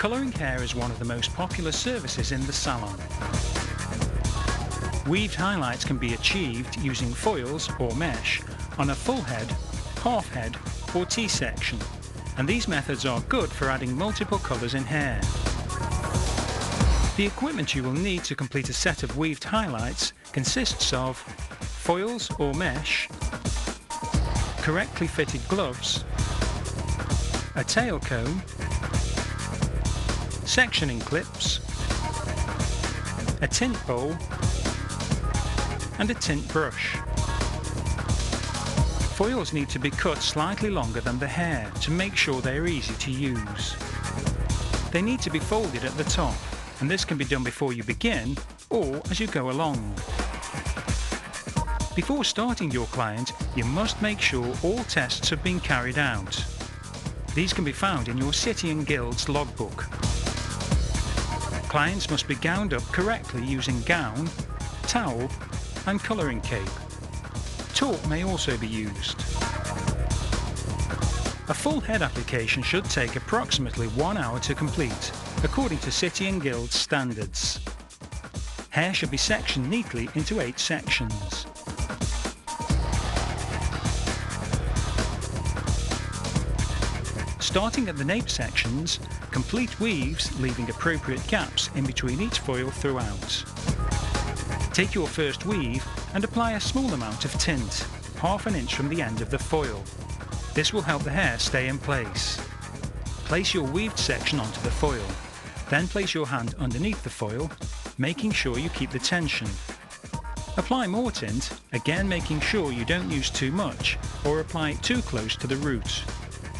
Colouring hair is one of the most popular services in the salon. Weaved highlights can be achieved using foils or mesh on a full head, half head or T-section, and these methods are good for adding multiple colours in hair. The equipment you will need to complete a set of weaved highlights consists of foils or mesh, correctly fitted gloves, a tail comb, sectioning clips, a tint bowl and a tint brush. Foils need to be cut slightly longer than the hair to make sure they are easy to use. They need to be folded at the top, and this can be done before you begin or as you go along. Before starting your client, you must make sure all tests have been carried out. These can be found in your City and Guilds logbook. Clients must be gowned up correctly using gown, towel and colouring cape. Taupe may also be used. A full head application should take approximately 1 hour to complete, according to City and Guilds standards. Hair should be sectioned neatly into 8 sections. Starting at the nape sections, complete weaves leaving appropriate gaps in between each foil throughout. Take your first weave and apply a small amount of tint, ½ an inch from the end of the foil. This will help the hair stay in place. Place your weaved section onto the foil. Then place your hand underneath the foil, making sure you keep the tension. Apply more tint, again making sure you don't use too much or apply it too close to the root,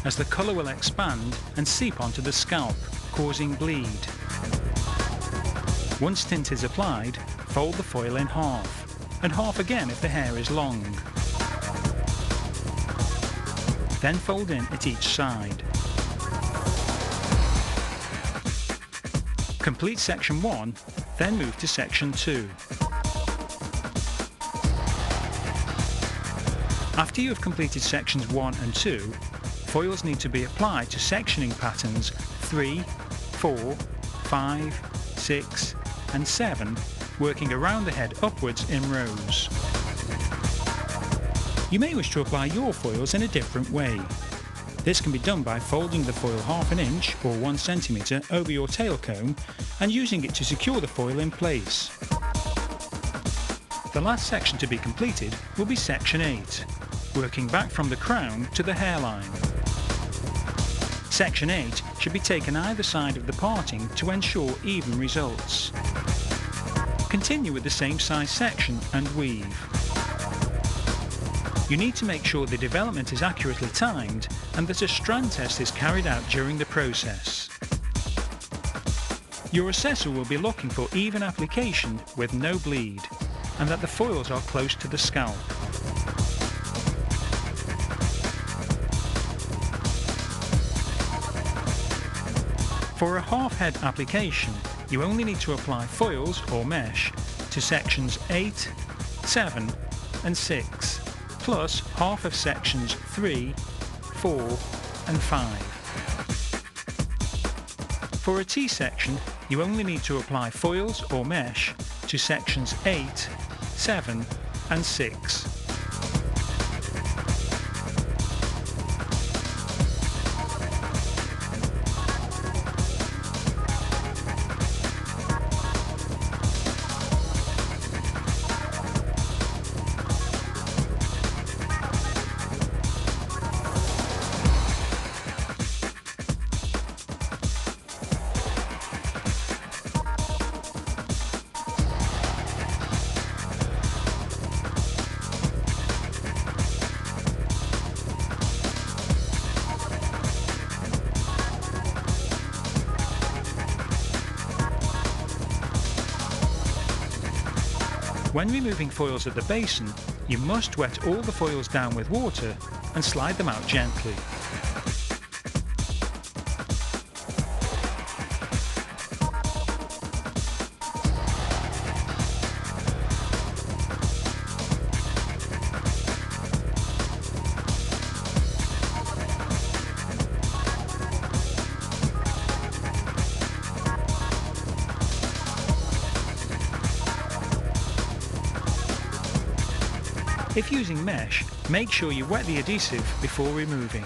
as the colour will expand and seep onto the scalp, causing bleed. Once tint is applied, fold the foil in half, and half again if the hair is long. Then fold in at each side. Complete section 1, then move to section 2. After you have completed sections 1 and 2, foils need to be applied to sectioning patterns 3, 4, 5, 6 and 7, working around the head upwards in rows. You may wish to apply your foils in a different way. This can be done by folding the foil ½ an inch or 1 centimetre over your tail comb and using it to secure the foil in place. The last section to be completed will be section 8, working back from the crown to the hairline. Section 8 should be taken either side of the parting to ensure even results. Continue with the same size section and weave. You need to make sure the development is accurately timed and that a strand test is carried out during the process. Your assessor will be looking for even application with no bleed and that the foils are close to the scalp. For a half head application, you only need to apply foils or mesh to sections 8, 7 and 6, plus half of sections 3, 4 and 5. For a T-section, you only need to apply foils or mesh to sections 8, 7 and 6. When removing foils at the basin, you must wet all the foils down with water and slide them out gently. If using mesh, make sure you wet the adhesive before removing.